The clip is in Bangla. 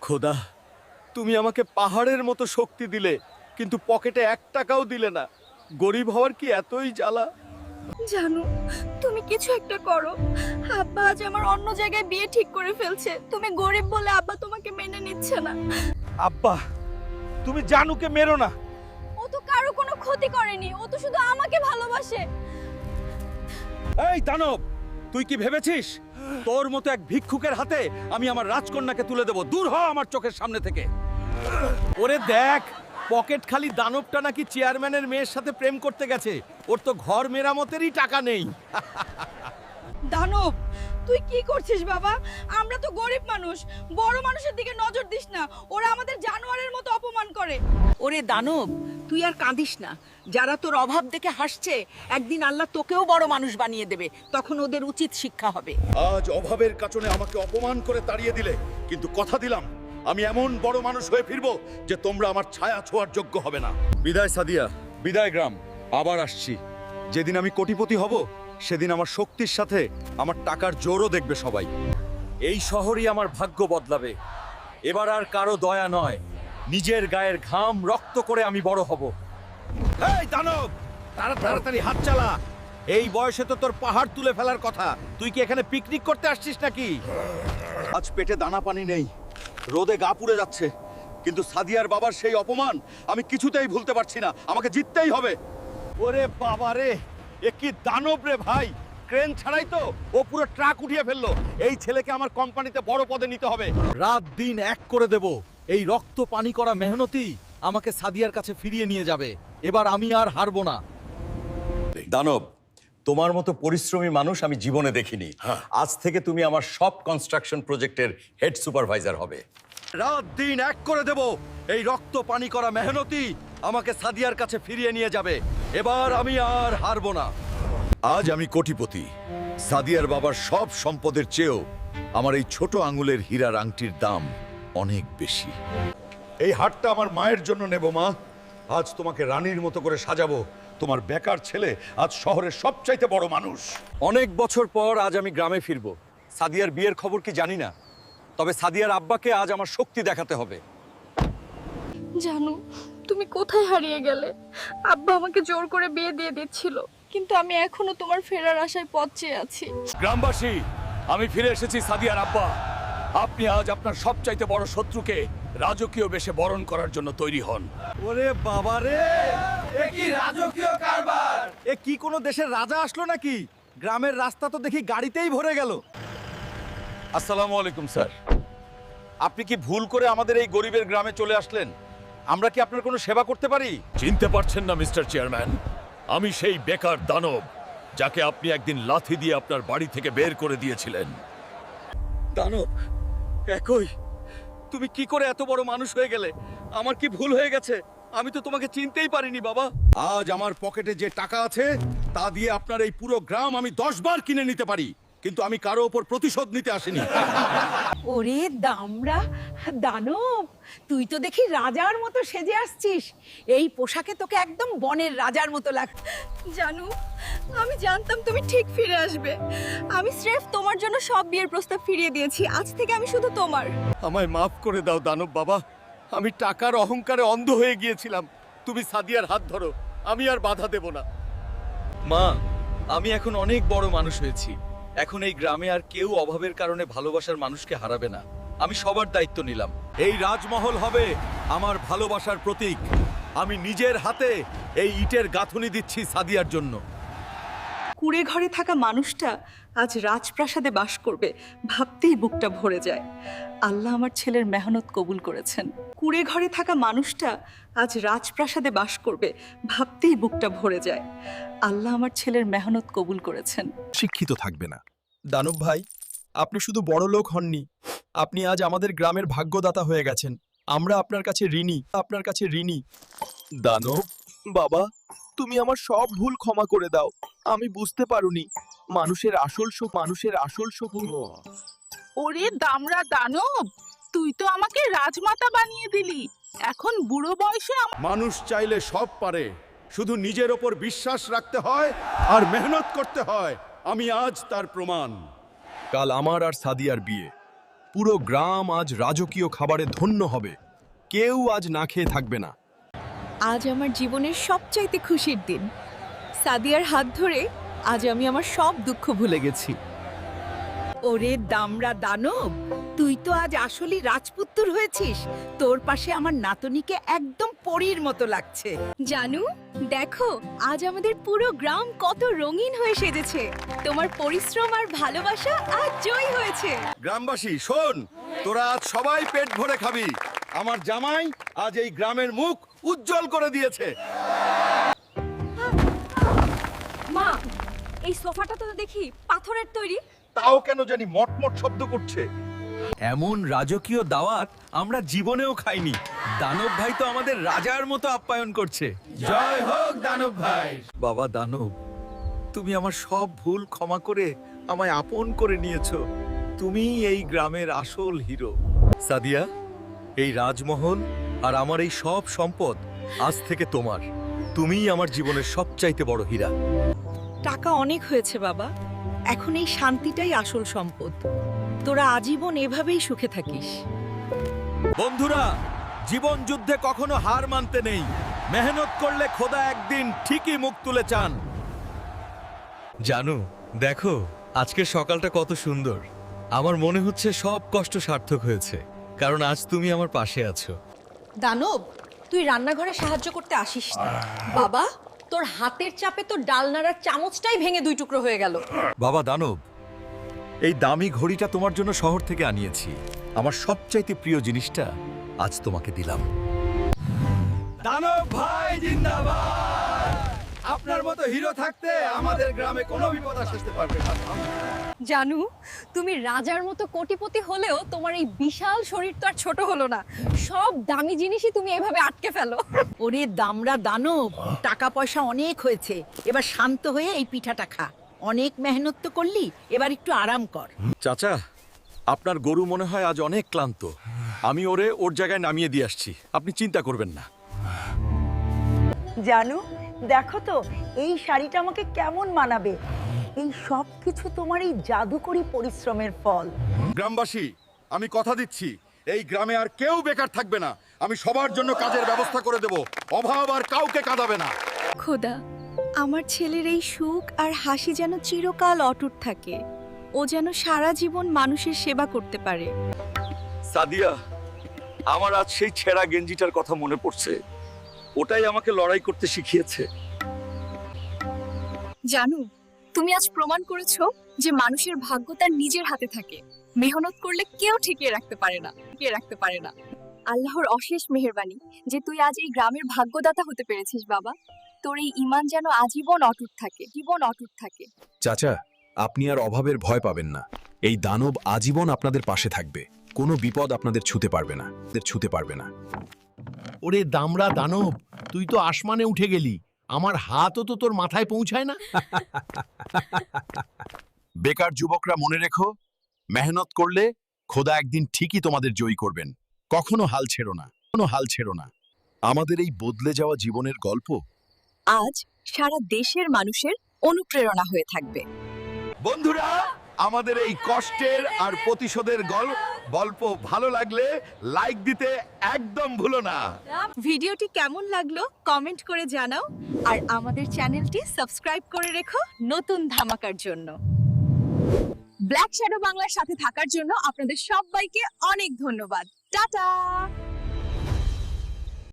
খোদা, তুমি আমাকে পাহাড়ের মতো শক্তি দিলে, কিন্তু পকেটে 1 টাকাও দিলে না। গরিব হওয়ার কি এতই জ্বালা? জানো, তুমি কিছু একটা করো। আব্বা আজ আমার অন্য জায়গায় বিয়ে ঠিক করে ফেলছে। তুমি গরিব বলে আব্বা তোমাকে মেনে নিচ্ছে না। আব্বা, তুমি জানুকে মেরো না। ও তো কারো কোনো ক্ষতি করেনি, ও তো শুধু আমাকে ভালোবাসে। এই দানব, তুই কি ভেবেছিস তোর মতো এক ভিক্ষুকের হাতে আমি আমার রাজকন্যাকে তুলে দেব? দূর হ আমার চোখের সামনে থেকে। ওরে দেখ, পকেট খালি দানবটা নাকি চেয়ারম্যানের মেয়ের সাথে প্রেম করতে গেছে। ওর তো ঘর মেরামতেরই টাকা নেই। দানব, তুই কি করছিস বাবা? আমরা তো গরিব মানুষ, বড় মানুষের দিকে নজর দিস না। ওরা আমাদের জানোয়ারের মতো অপমান করে। ওরে দানব, তুই আর কাঁদিস না। যারা তোর অভাব দেখে হাসছে, একদিন আল্লাহ তোকেও বড় মানুষ বানিয়ে দেবে। তখন ওদের উচিত শিক্ষা হবে। আজ অভাবের কারণে আমাকে অপমান করে তাড়িয়ে দিলে, কিন্তু কথা দিলাম আমি এমন বড় মানুষ হয়ে ফিরবো যে তোমরা আমার ছায়া ছোঁয়ার যোগ্য হবে না। বিদায় সাদিয়া, বিদায় গ্রাম। আবার আসছি। যেদিন আমি কোটিপতি হব, সেদিন আমার শক্তির সাথে আমার টাকার জোরও দেখবে সবাই। এই শহরই আমার ভাগ্য বদলাবে। এবার আর কারো দয়া নয়, নিজের গায়ের ঘাম রক্ত করে আমি বড় হব। এই দানব, তাড়াতাড়ি হাত চালা। এই বয়সে তো তোর পাহাড় তুলে ফেলার কথা। তুই কি এখানে পিকনিক করতে আসছিস নাকি? আজ পেটে দানা পানি নেই, রোদে গা পুড়ে যাচ্ছে, কিন্তু সাদিয়ার বাবার সেই অপমান আমি কিছুতেই ভুলতে পারছি না। আমাকে জিততেই হবে। ওরে বাবা রে, এ কি দানব রে ভাই! ক্রেন ছাড়াই তো ও পুরো ট্রাক উঠিয়ে ফেললো। এই ছেলেকে আমার কোম্পানিতে বড় পদে নিতে হবে। রাত দিন এক করে দেব। এই রক্ত পানি করা মেহনতি আমাকে সাদিয়ার কাছে ফিরিয়ে নিয়ে যাবে। এবার আমি আর হারবো না। দানব, তোমার মতো পরিশ্রমী মানুষ আমি জীবনে দেখিনি। আজ থেকে তুমি আমার সব কনস্ট্রাকশন প্রজেক্টের হেড সুপারভাইজার হবে। রাত দিন এক করে দেব। এই রক্ত পানি করা মেহনতি আমাকে সাদিয়ার কাছে ফিরিয়ে নিয়ে যাবে। এবার আমি আর হারবো না। আজ আমি কোটিপতি। সাদিয়ার বাবার সব সম্পদের চেয়েও আমার এই ছোট আঙুলের হীরার আংটির দাম অনেক বেশি। এই হারটা আমার মায়ের জন্য নেব মা। আজ তোমাকে রানীর মতো করে সাজাবো। তোমার বেকার ছেলে আজ শহরের সবচাইতে বড় মানুষ। অনেক বছর পর আজ আমি গ্রামে ফিরবো। সাদিয়ার বিয়ের খবর কি জানি না, তবে সাদিয়ার আব্বাকে আজ আমার শক্তি দেখাতে হবে। জানো, তুমি কোথায় হারিয়ে গেলে? আব্বা আমাকে জোর করে বিয়ে দিয়ে দিচ্ছিল, কিন্তু আমি এখনো তোমার ফেরার আশায় পথ চেয়ে আছি। গ্রামবাসী, আমি ফিরে এসেছি সাদিয়ার আব্বা। আপনি আজ আপনার সবচাইতে বড় শত্রুকে রাজকীয় বেশে বরণ করার জন্য তৈরি হন। ওরে বাবা রে, এ কি রাজকীয় কারবার! এ কি কোনো দেশের রাজা আসলো নাকি? গ্রামের রাস্তা তো দেখি গাড়িতেই ভরে গেল। আসসালামু আলাইকুম স্যার। আপনি কি ভুল করে আমাদের এই গরিবের গ্রামে চলে আসলেন? আমরা কি আপনার কোনো সেবা করতে পারি? চিনতে পারছেন না মিস্টার চেয়ারম্যান? আমি সেই বেকার দানব যাকে আপনি একদিন লাথি দিয়ে আপনার বাড়ি থেকে বের করে দিয়েছিলেন। দানব, একই তুমি কি করে এত বড় মানুষ হয়ে গেলে? আমার কি ভুল হয়ে গেছে? আমি তো তোমাকে চিনতেই পারিনি বাবা। আজ আমার পকেটে যে টাকা আছে তা দিয়ে আপনার এই পুরো গ্রাম আমি 10 বার কিনে নিতে পারি, কিন্তু আমি কারো ওপর প্রতিশোধ নিতে আসিনি। ওরে দামড়া দানব, তুই তো দেখি রাজার মতো সেজে আসছিস। এই পোশাকে তোকে একদম বনের রাজার মতো লাগছে। জানু, আমি জানতাম তুমি ঠিক ফিরে আসবে। আমি স্রেফ তোমার জন্য সব বিয়ের প্রস্তাব ফিরিয়ে দিয়েছি। আজ থেকে আমি শুধু তোমার। আমায় মাফ করে দাও দানব বাবা। আমি টাকার অহংকারে অন্ধ হয়ে গিয়েছিলাম। তুমি সাদিয়ার হাত ধরো, আমি আর বাধা দেব না। মা, আমি এখন অনেক বড় মানুষ হয়েছি। এখন এই গ্রামে আর কেউ অভাবের কারণে ভালোবাসার মানুষকে হারাবে না। আমি সবার দায়িত্ব নিলাম। এই রাজমহল হবে আমার ভালোবাসার প্রতীক। আমি নিজের হাতে এই ইটের গাঁথুনি দিচ্ছি সাদিয়ার জন্য। কুড়ে ঘরে থাকা মানুষটা আজ রাজপ্রাসাদে বাস করবে, ভাবতেই বুকটা ভরে যায়। আল্লাহ আমার ছেলের মেহনত কবুল করেছেন। কুড়ে ঘরে থাকা মানুষটা আজ রাজপ্রাসাদে বাস করবে, ভাবতেই বুকটা ভরে যায়। আল্লাহ আমার ছেলের মেহনত কবুল করেছেন। শিক্ষিত থাকবে না। দানব ভাই, আপনি শুধু বড় লোক হননি, আপনি আজ আমাদের গ্রামের ভাগ্যদাতা হয়ে গেছেন। আমরা আপনার কাছে ঋণী। দানব বাবা, তুমি আমার সব ভুল ক্ষমা করে দাও। আমি বুঝতে পারিনি মানুষের আসল সুখ। ওরে দামড়া দানব, তুই তো আমাকে রাজমাতা বানিয়ে দিলি। এখন বুড়ো বয়সে মানুষ চাইলে সব পারে, শুধু নিজের ওপর বিশ্বাস রাখতে হয় আর মেহনত করতে হয়। আমি আজ তার প্রমাণ। কাল আমার আর সাদিয়ার বিয়ে। পুরো গ্রাম আজ রাজকীয় খাবারে ধন্য হবে। কেউ আজ না খেয়ে থাকবে না। আজ আমার জীবনের সবচাইতে খুশির দিন। সাদিয়ার হাত ধরে আজ আমি আমার সব দুঃখ ভুলে গেছি। ওরে দামড়া দানব, তুই তো আজ আসলেই রাজপুত্র হয়েছিস। তোর পাশে আমার নাতনিকে একদম পরীর মতো লাগছে। জানু, দেখো আজ আমাদের পুরো গ্রাম কত রঙিন হয়ে সেজেছে। তোমার পরিশ্রম আর ভালোবাসা আজ জয় হয়েছে। গ্রামবাসী শোন, তোরা আজ সবাই পেট ভরে খাবি। আমার জামাই আজ এই গ্রামের মুখ উজ্জ্বল করে দিয়েছে। মা, এই সোফাটা তো দেখি পাথরের তৈরি। তাও কেন জানি মটমট শব্দ করছে। এমন রাজকীয় দাওয়াত আমরা জীবনেও খাইনি। দানব ভাই তো আমাদের রাজার মতো আপ্যায়ন করছে। জয় হোক দানব ভাই। বাবা দানব, তুমি আমার সব ভুল ক্ষমা করে আমায় আপন করে নিয়েছো। তুমি এই গ্রামের আসল হিরো। সাদিয়া, এই রাজমহল আর আমার এই সব সম্পদ আজ থেকে তোমার। তুমিই আমার জীবনের সবচাইতে বড় হীরা। টাকা অনেক হয়েছে বাবা, এখন এই শান্তিটাই আসল সম্পদ। তোরা আজীবন এভাবেই সুখে থাকিস। বন্ধুরা, জীবন যুদ্ধে কখনো হার মানতে নেই। মেহনত করলে খোদা একদিন ঠিকই মুখ তুলে চান। জানু, দেখো আজকের সকালটা কত সুন্দর। আমার মনে হচ্ছে সব কষ্ট সার্থক হয়েছে, কারণ আজ তুমি আমার পাশে আছো। দানব, তুই রান্নাঘরে সাহায্য করতে আসিস না। বাবা, তোর হাতের চাপে তোর ডাল নাড়ার চামচটাই ভেঙে দুই টুকরো হয়ে গেল। বাবা দানব, এই দামি ঘড়িটা তোমার জন্য শহর থেকে আনিয়েছি। আমার সবচাইতে প্রিয় জিনিসটা আজ তোমাকে দিলাম। দানব ভাই জিন্দাবাদ! আপনার মতো হিরো থাকতে আমাদের গ্রামে কোনো বিপদ আসতে পারবে না। জানু, তুমি রাজার মতো কোটিপতি হলেও তোমার এই বিশাল শরীর তো আর ছোট হলো না। সব দামি জিনিসই তুমি এভাবে আটকে ফেলো। ওরে দামড়া দানব, টাকা পয়সা অনেক হয়েছে, এবার শান্ত হয়ে এই পিঠাটা খা। অনেক মেহনত তো করলি, এবার একটু আরাম কর। চাচা, আপনার গরু মনে হয় আজ অনেক ক্লান্ত। আমি ওর জায়গায় নামিয়ে দিয়ে আসছি, আপনি চিন্তা করবেন না। জানু, দেখো তো এই শাড়িটা আমাকে কেমন মানাবে। এই সব কিছু তোমার এই জাদুকরি পরিশ্রমের ফল। গ্রামবাসী, আমি কথা দিচ্ছি এই গ্রামে আর কেউ বেকার থাকবে না। আমি সবার জন্য কাজের ব্যবস্থা করে দেব। অভাব আর কাউকে কাঁদাবে না। খোদা, আমার ছেলের এই সুখ আর হাসি যেন চিরকাল অটুট থাকে। ও যেন সারা জীবন মানুষের সেবা করতে পারে। সাদিয়া, আমার আজ সেই ছেঁড়া গেঞ্জিটার কথা মনে পড়ছে। ওটাই আমাকে লড়াই করতে শিখিয়েছে। জানু, তুমি আজ প্রমাণ করেছো যে মানুষের ভাগ্য তার নিজের হাতে থাকে। মেহনত করলে কেউ ঠেকিয়ে রাখতে পারে না। আল্লাহর অশেষ মেহেরবানি যে তুই আজ এই গ্রামের ভাগ্যদাতা হতে পেরেছিস বাবা। তোর এই ঈমান যেন আজীবন অটুট থাকে। চাচা, আপনি আর অভাবের ভয় পাবেন না। এই দানব আজীবন আপনাদের পাশে থাকবে। কোনো বিপদ আপনাদের ছুতে পারবে না। ওরে দামড়া দানব, তুই তো আসমানে উঠে গেলি। আমার হাতও তো তোর মাথায় পৌঁছায় না। বেকার যুবকরা মনে রেখো, মেহনত করলে খোদা একদিন ঠিকই তোমাদের জয়ী করবেন। কখনো হাল ছেড়ো না। আমাদের এই বদলে যাওয়া জীবনের গল্প আজ সারা দেশের মানুষের অনুপ্রেরণা হয়ে থাকবে। বন্ধুরা, আমাদের এই কষ্টের আর প্রতিশোধের গল্প ভালো লাগলে লাইক দিতে একদম ভুলো না। ভিডিওটি কেমন লাগলো কমেন্ট করে জানাও, আর আমাদের চ্যানেলটি সাবস্ক্রাইব করে রেখো নতুন ধামাকার জন্য। ব্ল্যাক শ্যাডো বাংলার সাথে থাকার জন্য আপনাদের সবাইকে অনেক ধন্যবাদ। টাটা।